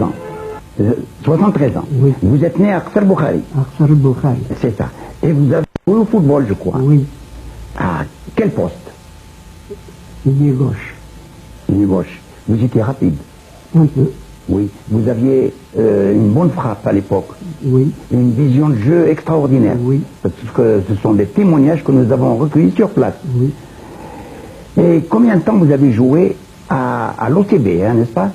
ans. 73 ans. Oui. Vous êtes né à Aqsar Boukhari. Aqsar Boukhari. C'est ça. Et vous avez joué au football, je crois. Oui. À quel poste? Il est gauche. Il est gauche. Vous étiez rapide. Un peu. Oui. Vous aviez une bonne frappe à l'époque. Oui. Une vision de jeu extraordinaire. Oui. Parce que ce sont des témoignages que nous avons recueillis sur place. Oui. Et combien de temps vous avez joué à l'OCB, hein, n'est-ce pas?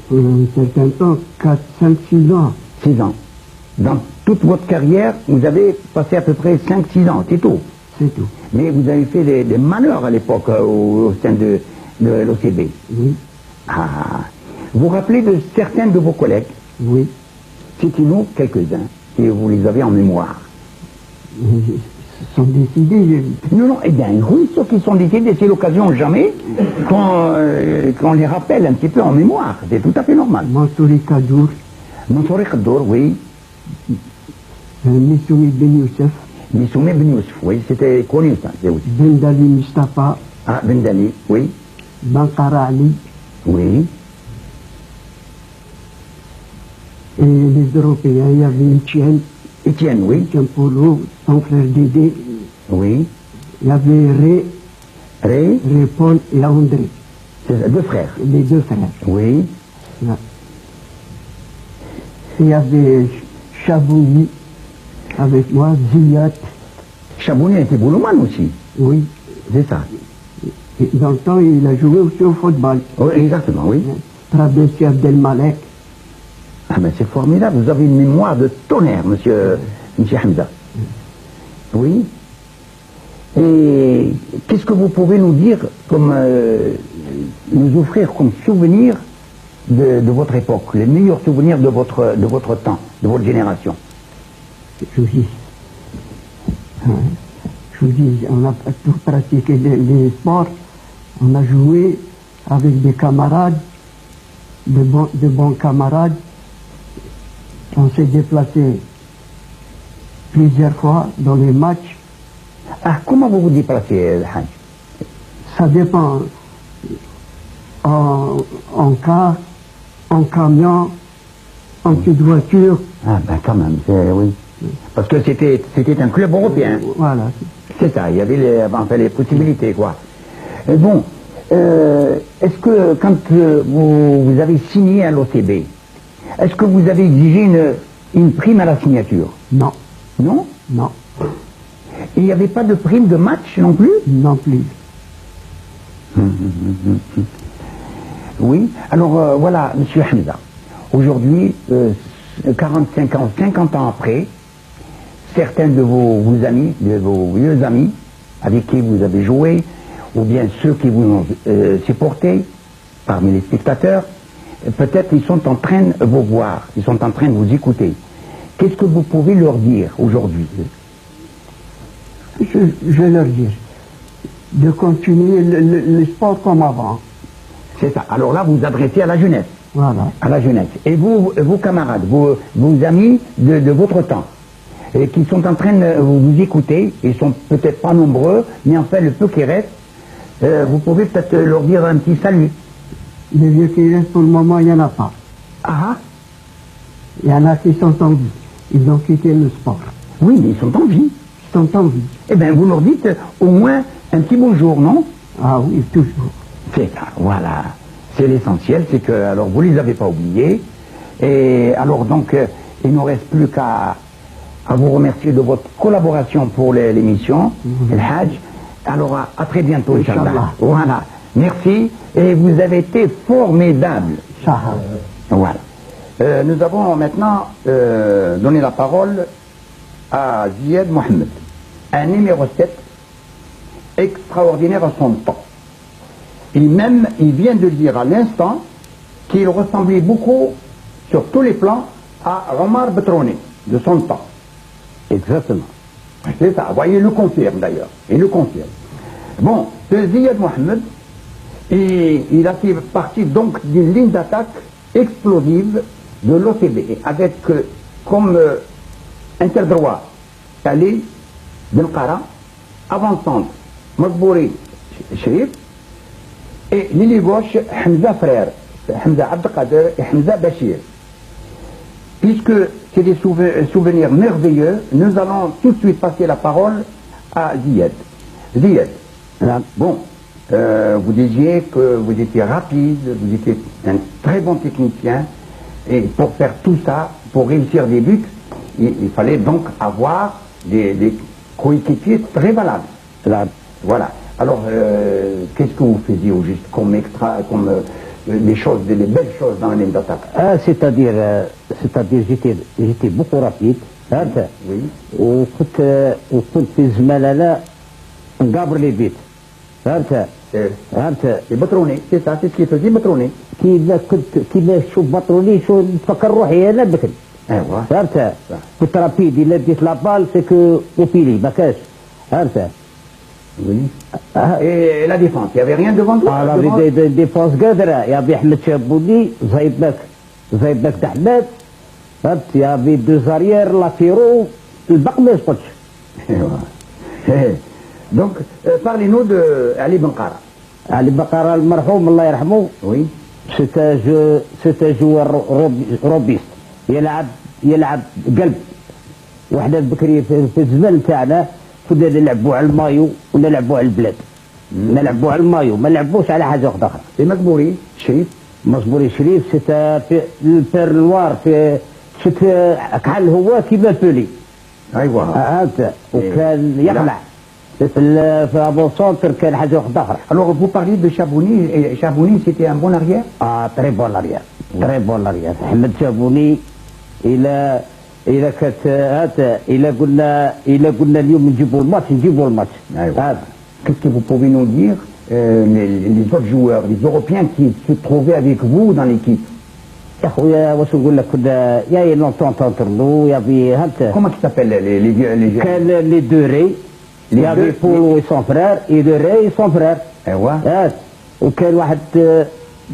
Pour un certain temps, 4, 5, 6 ans. 6 ans. Dans toute votre carrière, vous avez passé à peu près 5-6 ans, c'est tout. C'est tout. Mais vous avez fait des malheurs à l'époque au sein de l'OCB. Oui. Ah. Vous vous rappelez de certains de vos collègues? Oui. Citez-nous quelques-uns, et vous les avez en mémoire. Ils sont décidés. Non, eh bien, oui, ceux qui sont décédés, c'est l'occasion jamais qu'on les rappelle un petit peu en mémoire. C'est tout à fait normal. Mansouri Kadour, Mansouri Kadour, oui. Missoumi Ben Youssef, Missoumi Ben Youssef, oui, c'était connu ça, c'est aussi. Ben Dali Mustafa, Ah, Ben Dali, oui. Bankara Ali, Oui. et les Européens, il y avait Étienne, oui. Etienne Polo, son frère Dédé, Oui. il y avait Ray, Paul et André, c'est ça, 2 frères. les 2 frères. Oui. Là. Il y avait Chabouni avec moi, Ziyat, Chabouni était boulomane aussi. oui. C'est ça. Et dans le temps, il a joué aussi au football. Oui, exactement, oui. Trabessi Abdelmalek. Ah ben c'est formidable, vous avez une mémoire de tonnerre, monsieur Hamza. Oui. Et qu'est-ce que vous pouvez nous dire, comme nous offrir comme souvenir de votre époque, les meilleurs souvenirs de votre temps, de votre génération? Je vous dis, on a tout pratiqué les sports, on a joué avec des camarades, de bons camarades. On s'est déplacé plusieurs fois dans les matchs. Ah, comment vous vous déplacez, Haj? Ça dépend. En car, en camion, en petite voiture. Ah ben quand même, oui. Parce que c'était un club européen. Voilà. C'est ça, il y avait les possibilités, quoi. Et bon, est-ce que quand vous avez signé à l'OCB, est-ce que vous avez exigé une prime à la signature? Non. Non? Non. Et il n'y avait pas de prime de match non plus? Non plus. Oui. Alors voilà, monsieur Hamza. Aujourd'hui, 45 ans, 50 ans après, certains de vos amis, de vos vieux amis, avec qui vous avez joué, ou bien ceux qui vous ont supporté, parmi les spectateurs, peut-être ils sont en train de vous voir, ils sont en train de vous écouter. Qu'est-ce que vous pouvez leur dire aujourd'hui? Je vais leur dire de continuer le sport comme avant. C'est ça. Alors là, vous vous adressez à la jeunesse. Voilà. À la jeunesse. Et vos camarades, vos amis de votre temps, et qui sont en train de vous écouter, ils sont peut-être pas nombreux, mais enfin le peu qui reste, vous pouvez peut-être leur dire un petit salut. Les vieux qui restent pour le moment, il n'y en a pas. Ah, Il y en a qui sont en vie. Ils ont quitté le sport. oui, mais ils sont en vie. Ils sont en vie. Eh bien, vous leur dites au moins un petit bonjour, non? Ah oui, toujours. C'est ça, voilà. C'est l'essentiel, c'est que, alors, vous les avez pas oubliés. Et alors, donc, il ne nous reste plus qu'à vous remercier de votre collaboration pour l'émission, El Hajj. Alors, à très bientôt, Inch'Allah. Inch'Allah. Voilà. Merci. Et vous avez été formidable. Shahar. Voilà. Nous avons maintenant donné la parole à Ziad Mohamed, un numéro 7 extraordinaire à son temps. Il vient de dire à l'instant qu'il ressemblait beaucoup, sur tous les plans, à Omar Betroni, de son temps. Exactement. C'est ça. Vous voyez, il le confirme d'ailleurs. Il le confirme. Bon, ce Ziad Mohamed, il a fait partie donc d'une ligne d'attaque explosive de l'OCB, avec comme interdroit Ali Belkara, avant-centre Makbouri Sherif, et l'ailier gauche Hamza Frère, Hamza Abdelkader et Hamza Bachir. Puisque c'est des souvenirs merveilleux, nous allons tout de suite passer la parole à Ziad. Ziad, bon, vous disiez que vous étiez rapide, vous étiez un très bon technicien, et pour faire tout ça, pour réussir des buts, il fallait donc avoir des coéquipiers très valables. Voilà. Alors, qu'est-ce que vous faisiez au juste comme extra, comme des choses, des belles choses dans la ligne d'attaque? C'est-à-dire j'étais beaucoup rapide. Oui. وكنت في الزمالة نقابر لي بيت فهمت Et Batroné, c'est ça, c'est ce qu'il faisait, Batroné. كيما نشوف بطروني شو نفكر روحي انا بكري ايوا فهمت كنت رابيد الا ديت لابال سكو اوبيلي ما كاش فهمت Oui. Et la défense, il n'y avait rien devant toi? Alors des défenses قادرة يا بي احمد شابوني زايد بك احمد فهمت يا بي دو زاريير لافيرو الباقي ما يسقطش. Donc, parlez-nous de Ali Benkara. علي بقرة المرحوم الله يرحمه. Oui. سيت جوار روبيست يلعب قلب. وحنا بكري في الزمان تاعنا كنا نلعبوا على المايو ونلعبوا على البلاد. نلعبوا على المايو ما نلعبوش على حاجه اخرى. Et مقبوري شريف. مصبوري شريف سيت في البيرنوار في شت كحل هو كيما بولي. ايوا. هذا وكان يقلع. في ابو سونتر كان حاجه اخرى. Alors vous parliez de Chabouni, et Chabouni c'était un bon arrière? تري بون اريير. تري بون اريير. احمد شابوني إذا كانت هذا إذا قلنا اليوم نجيبوا الماتش هذا. Qu'est-ce que vous pouvez nous dire les autres joueurs, les Européens qui se trouvaient avec vous dans l'équipe? يا خويا واش نقول لك كنا يا لونتون تنطرلو يا بي هانت. Comment ils s'appellent les كان لي دوري يا بي بولو اي سون فرير اي دوري اي سون فرير. ايوا. وكان واحد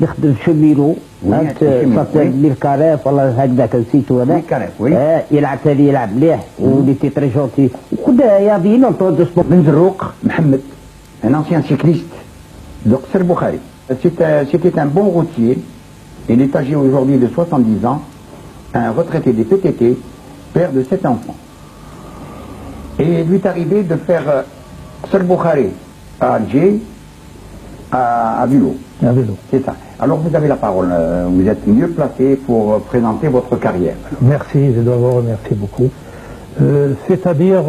يخدم شميلو انت صافي ميركاريف والله هكذاك نسيتو انا. يلعب تالي يلعب مليح ولي تي تري جونتي وكنا يا بي نونتون دو سبور. بن زروق محمد un ancien cycliste de Qsr Boukhari. C'était un bon routier. Il est âgé aujourd'hui de 70 ans, un retraité des PTT, père de 7 enfants. Et il lui est arrivé de faire Qsr Boukhari à Alger, à Vélo. C'est ça. Alors vous avez la parole, vous êtes mieux placé pour présenter votre carrière. Merci, je dois vous remercier beaucoup. C'est-à-dire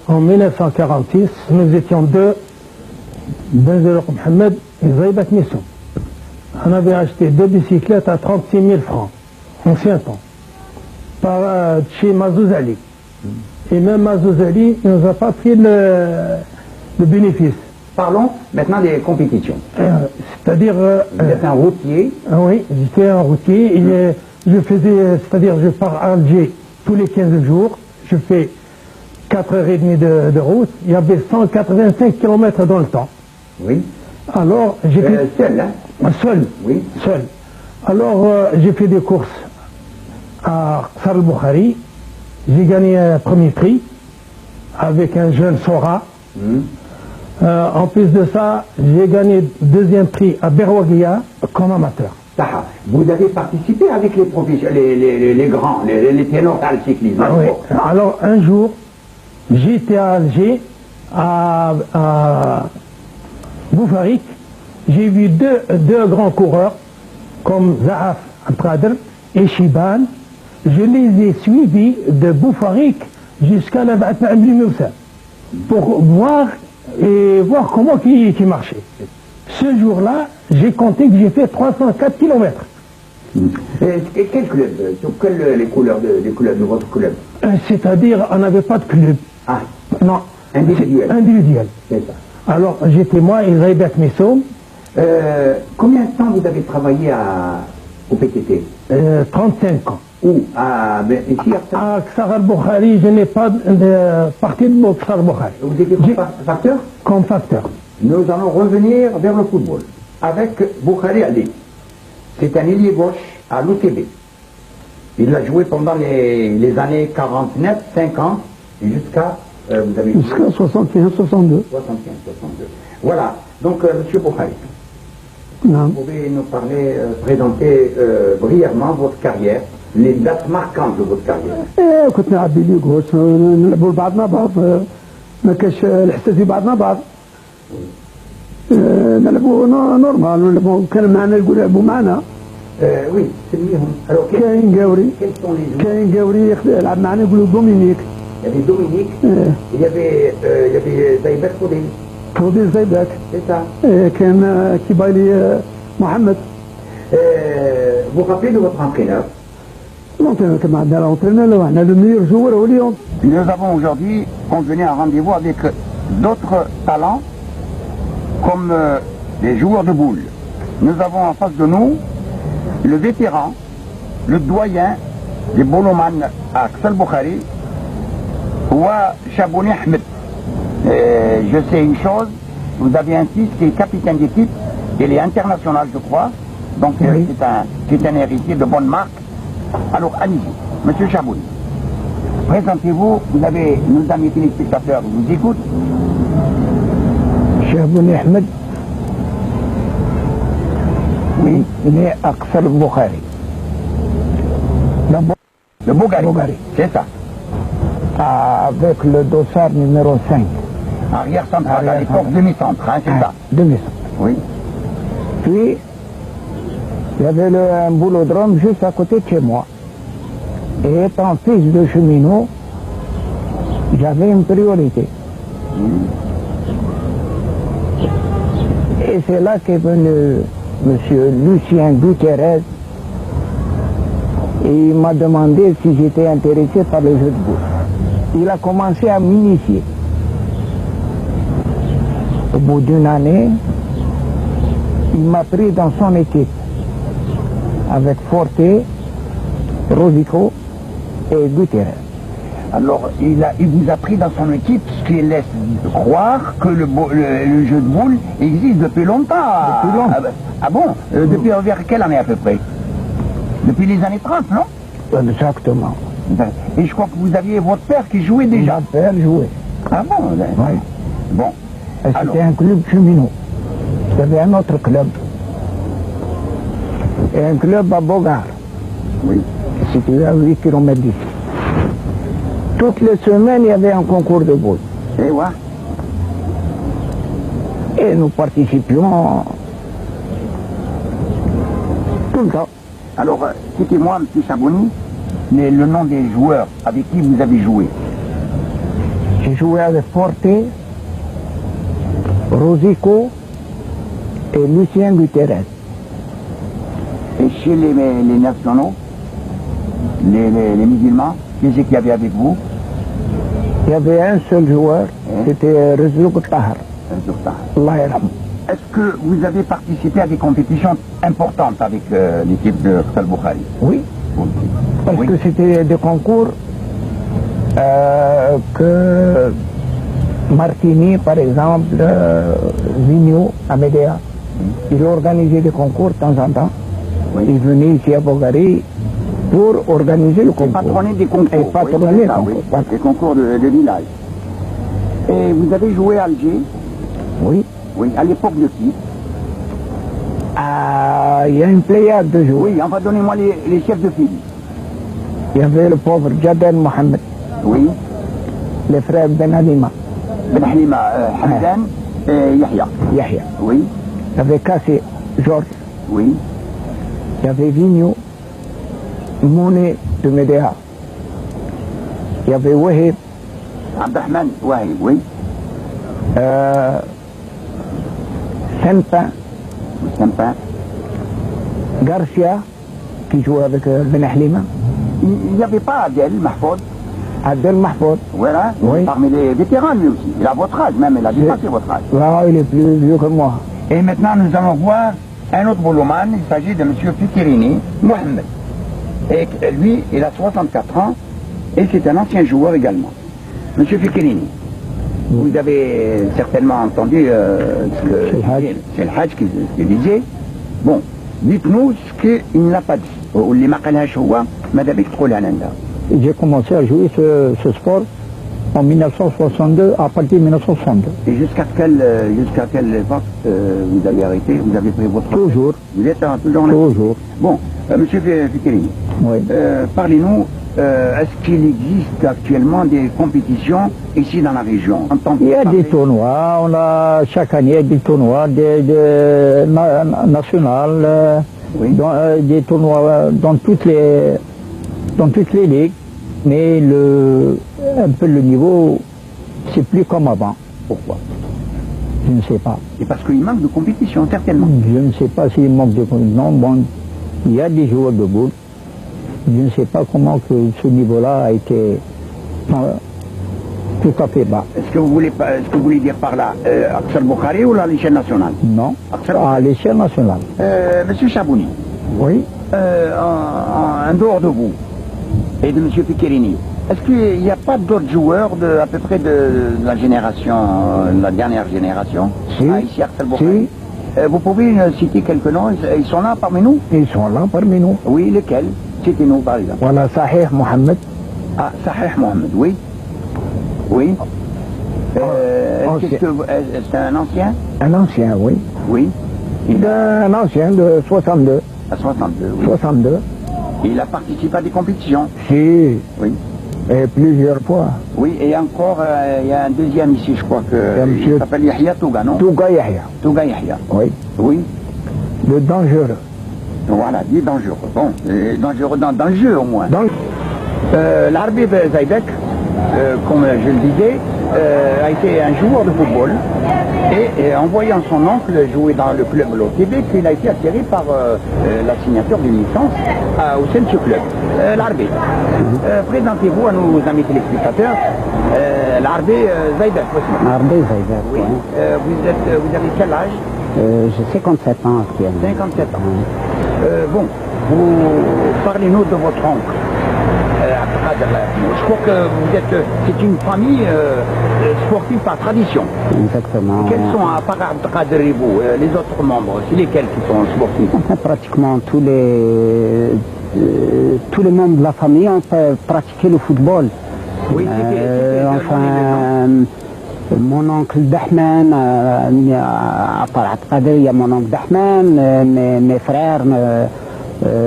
en 1946, nous étions deux, Benzerouk Mohamed et Zaïbat Missou. On avait acheté deux bicyclettes à 36 000 francs, ancien temps, par chez Mazouzali. Et même Mazouzali ne nous a pas pris le bénéfice. Parlons maintenant des compétitions. C'est-à-dire... vous êtes un routier? Oui, j'étais un routier. Je faisais, c'est-à-dire je pars à Alger tous les 15 jours. Je fais 4h30 de route. Il y avait 185 km dans le temps. Oui. Alors, j'ai fait... Seul, hein? Seul. Oui. Seul. Alors, j'ai fait des courses à Qsar el-Boukhari. J'ai gagné un premier prix avec un jeune Sora. En plus de ça, j'ai gagné deuxième prix à Berwaguia comme amateur. Vous avez participé avec les grands, les ténors dans le cyclisme. Oui. Alors un jour, j'étais à Alger, à Boufarik, j'ai vu deux grands coureurs comme Zahaf Abdelkader et Chiban. Je les ai suivis de Boufarik jusqu'à la Batna Moussa pour voir comment qui marchait. Ce jour-là, j'ai compté que j'ai fait 304 km. Et quel club? Sur les couleurs de votre club? C'est-à-dire, on n'avait pas de club. Ah. Non. Individuel. Individuel. C'est ça. Alors, j'étais moi et Zaïbat Messoum. Combien de temps vous avez travaillé au PTT? 35 ans. Où? Ici à Qsar el-Boukhari, je n'ai pas parti de Qsar el-Boukhari. Vous étiez comme facteur? Comme facteur. Nous allons revenir vers le football avec Boukhari Ali. C'est un ailier gauche à l'OTB. Il a joué pendant les années 49, 50 et jusqu'à... jusqu'à 75, 62. 75, 62. Voilà. Donc, monsieur Boukhari. Non. Vous pouvez nous parler, présenter brièvement votre carrière, les dates marquantes de votre carrière. كنت نلعب بليغوس نلعبوا بعضنا بعض ما كاش الحساسي بعضنا بعض نلعبوا نورمال نلعبوا كان معنا يقول لعبوا معنا Oui, c'est mieux. Alors, كاين قاوري quels sont les joueurs? كاين قاوري يلعب معنا يقولوا دومينيك Il y avait Dominique, il y avait Zaïbek Foudil, فوضي زيدك c'est ça. كان كيبالي محمد Vous vous rappelez de votre entraîneur? l'entraîneur كما عندنا l'entraîneur وحنا le meilleur joueur هو اليوم Nous avons aujourd'hui convenu un rendez-vous avec d'autres talents comme les joueurs de boules. Nous avons en face de nous le vétéran, le doyen des boloman à Aksel Boukhari, ou Chabouni Ahmed. Je sais une chose, vous avez un fils qui est capitaine d'équipe, il est international je crois, donc Oui. c'est un héritier de bonne marque. Alors allez-y, monsieur Chabouni, présentez-vous, vous avez nos amis téléspectateurs qui vous écoutent. شابوني أحمد né à Aksel Boukhari. Le Bougari, Bougari. c'est ça, Avec le dossard numéro 5. arrière central, à Arrière l'époque central. demi-centre, hein, c'est ça. Demi-centre. Oui. Puis, il y avait un boulodrome juste à côté de chez moi. Et étant fils de cheminot, j'avais une priorité. Et c'est là qu'est venu M. Lucien Guterres et il m'a demandé si j'étais intéressé par le jeu de boules. Il a commencé à m'initier. Au bout d'une année, il m'a pris dans son équipe avec Forte, Rosico et Guterres. Alors, il vous a pris dans son équipe, ce qui laisse croire que le jeu de boules existe depuis longtemps. Depuis longtemps. Ah bon Depuis vers quelle année à peu près? Depuis les années 30, non? Exactement. Et je crois que vous aviez votre père qui jouait déjà. Mon père jouait. Ah bon Oui. Bon. Et Alors, c'était un club cheminot. Il y avait un autre club. Et un club à Bogar, oui. situé à 8 km d'ici. Toutes les semaines, il y avait un concours de boules. Et ouais. Et nous participions tout le temps. Alors, citez-moi, M. Chabouni, le nom des joueurs avec qui vous avez joué. J'ai joué avec Forte, Rosico et Lucien Guterres. Et chez les nationaux, les musulmans, qui c'est qu'il y avait avec vous? Il y avait un seul joueur, c'était Rezouk Tahar. Allah yarham. Est-ce que vous avez participé à des compétitions importantes avec l'équipe de Aksel Boukhari? Oui, parce Oui. que c'était des concours que Martini, par exemple, Vigneault, à Médéa, il organisait des concours de temps en temps. Oui. Il venait ici à Bogari pour organiser le concours. Patronner des concours. Et patronner oui, le ça, concours. oui. Des concours de village. Et vous avez joué à Alger? Oui. Oui, à l'époque de qui? Ah, il y a une pléiade de joueurs. Oui, enfin donnez-moi les chefs de file. Il y avait le pauvre Jadel Mohamed, Oui, les frères Ben Halima, Ben Halima, Hamdan et Yahya. Yahya. Oui, Il y avait Kassé, Georges. oui, Il y avait Vigneault, Monet de Médéa. Il y avait Wahib, Abdelrahman, Wahib, oui, Sempin, sympa. Garcia, qui jouait avec Ben Halima, Il n'y avait pas Adel Mahfoud, Adel Mahfoud. voilà, Oui. parmi les vétérans lui aussi. Il a votre âge même, il a dépassé votre âge. Là, il est plus vieux que moi. Et maintenant, nous allons voir un autre boloman. Il s'agit de M. Fikirini Mohamed. Et lui, il a 64 ans et c'est un ancien joueur également. M. Fikirini, vous avez certainement entendu C'est le Hajj. c'est le Hajj qui disait. Bon, dites-nous ce qu'il n'a pas dit. واللي ما قالهاش هو ماذا بك تقولها لنا. J'ai commencé à jouer ce sport en 1962, à partir de 1962. Et jusqu'à quelle époque vous avez arrêté, vous avez pris votre... Toujours. Vous êtes toujours là? Toujours. Bon, Monsieur Fikrini, Oui. parlez-nous, est-ce qu'il existe actuellement des compétitions ici dans la région en tant que Il y a des tournois, on a chaque année des tournois nationaux, Oui. des tournois dans toutes les ligues, mais un peu le niveau, c'est plus comme avant. Pourquoi? Je ne sais pas. Et parce qu'il manque de compétition, certainement. Je ne sais pas s'il manque de compétition. Bon, il y a des joueurs de boule. Je ne sais pas comment que ce niveau-là a été tout à fait bas. Est-ce que vous voulez dire par là Aksel Bokhari ou à l'échelle nationale? Non, Aksel à l'échelle nationale. Monsieur Chabouni, Oui. en dehors de vous et de Monsieur Fikrini, est-ce qu'il n'y a pas d'autres joueurs à peu près de la génération, la dernière génération, Si. ici à Aksel Bokhari? Vous pouvez citer quelques noms, ils sont là parmi nous? Ils sont là parmi nous. Oui, lesquels? Citez-nous par exemple. Voilà Sahih Mohamed. Ah, Sahih Mohamed, oui. Oui. C'est un ancien? Un ancien, oui. Oui. Un ancien de 62. À 62, oui. 62. Il a participé à des compétitions. Si. Oui. Et plusieurs fois. Oui, et encore, il y a un deuxième ici, je crois que. monsieur- Il s'appelle Yahya Touga, non? Touga Yahya. Touga Yahya. Oui. Oui. Le dangereux. Voilà, dit dangereux. Bon, dangereux dans le jeu au moins. Donc, L'Arbi Zaïdek, comme je le disais, a été un joueur de football et en voyant son oncle jouer dans le club au Québec, il a été attiré par la signature d'une licence au sein de ce club. L'Arbi, présentez-vous à nos amis téléspectateurs. L'Arbi Zaïdek aussi. Arbe Zaïdek, Oui. ouais. Vous avez quel âge? J'ai 57 ans actuellement. 57 ans. Bon, parlez-nous de votre oncle. Je crois que c'est une famille sportive par tradition. Exactement. Quels sont, à part Abdelkader et vous, les autres membres? C'est lesquels qui sont sportifs? Enfin, pratiquement tous les membres de la famille ont pratiqué le football. Oui, Enfin, mon oncle Dahman, à part Abdelkader, il y a mon oncle Dahman, mes frères,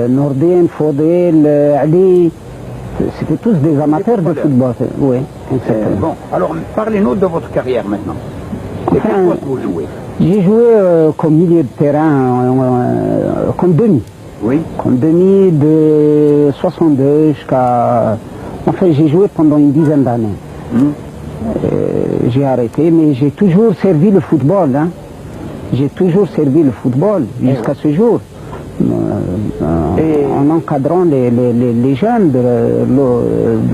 Nourdine, Faudil, Ali. C'était tous des amateurs de football. Oui, exactement. Bon, alors parlez-nous de votre carrière maintenant. Et quel poste vous jouez? J'ai joué comme milieu de terrain, comme demi. Oui. Comme demi de 62 jusqu'à... Enfin, j'ai joué pendant une dizaine d'années. J'ai arrêté, mais j'ai toujours servi le football. Hein. J'ai toujours servi le football jusqu'à ce jour. En encadrant les jeunes de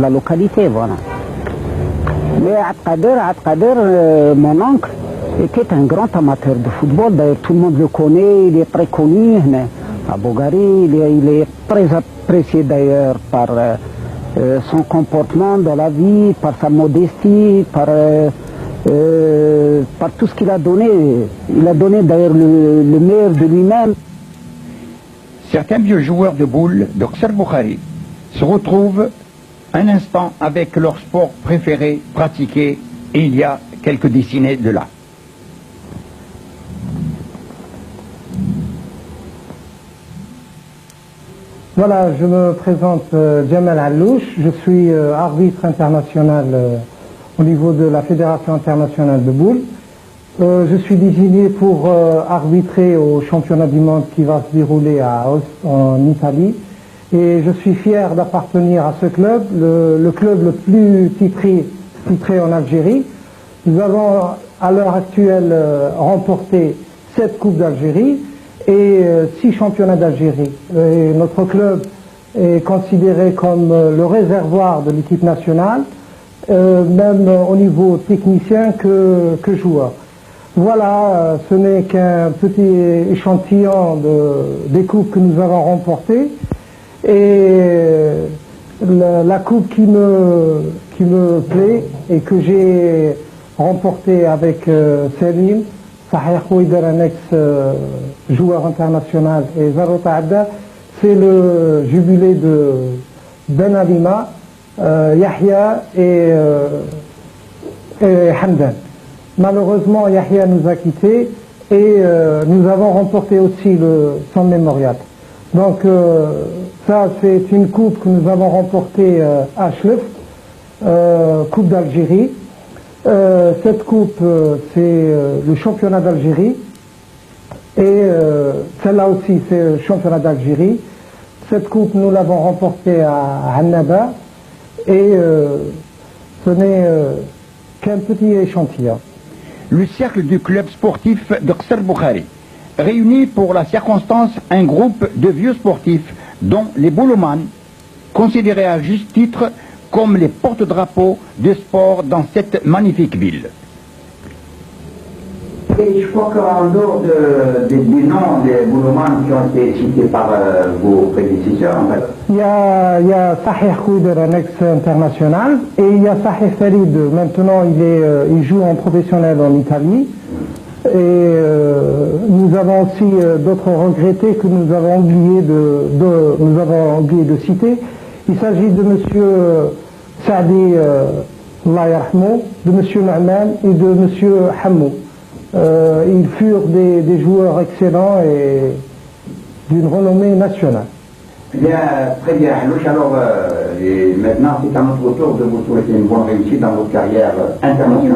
la localité, voilà. Mais Abdelkader, mon oncle, était un grand amateur de football. D'ailleurs, tout le monde le connaît, il est très connu à Bogari. Il est très apprécié d'ailleurs par son comportement dans la vie, par sa modestie, par tout ce qu'il a donné. Il a donné d'ailleurs le meilleur de lui-même. Certains vieux joueurs de boules d'Aksel Bokhari se retrouvent un instant avec leur sport préféré pratiqué il y a quelques décennies de là. Voilà, je me présente Djemal Allouche, je suis arbitre international au niveau de la Fédération internationale de boules. Je suis désigné pour arbitrer au championnat du monde qui va se dérouler à Os, en Italie. Et je suis fier d'appartenir à ce club, le club le plus titré en Algérie. Nous avons à l'heure actuelle remporté 7 Coupes d'Algérie et 6 championnats d'Algérie. Et notre club est considéré comme le réservoir de l'équipe nationale, même au niveau technicien que joueur. Voilà, ce n'est qu'un petit échantillon des coupes que nous avons remportées. Et la coupe qui me plaît et que j'ai remportée avec Selim, Sahih Khouider, un ex-joueur international, et Zarota Adda, c'est le jubilé de Ben Alima, Yahya et et Hamdan. Malheureusement, Yahya nous a quittés et nous avons remporté aussi son mémorial. Donc ça, c'est une coupe que nous avons remportée à Chlef, Coupe d'Algérie. Cette coupe, c'est le championnat d'Algérie. Et celle-là aussi, c'est le championnat d'Algérie. Cette coupe, nous l'avons remportée à Annaba. Et ce n'est qu'un petit échantillon. Le cercle du club sportif de Qsr Boukhari réunit pour la circonstance un groupe de vieux sportifs, dont les bouloumanes, considérés à juste titre comme les porte-drapeaux de sport dans cette magnifique ville. Et je crois qu'en dehors des noms des bouloumanes qui ont été cités par vos prédécesseurs, en fait. Il y a Sahih Khouder, un ex-international, et il y a Sahih Farid. Maintenant, il joue en professionnel en Italie. Et nous avons aussi d'autres regrettés que nous avons oublié de citer. Il s'agit de M. Saadi, Allah yarhamou, de M. Na'man et de M. Hammou. Ils furent des joueurs excellents et d'une renommée nationale. Bien, très bien, Halouch. Alors, maintenant, c'est à notre tour de vous souhaiter une bonne réussite dans votre carrière internationale.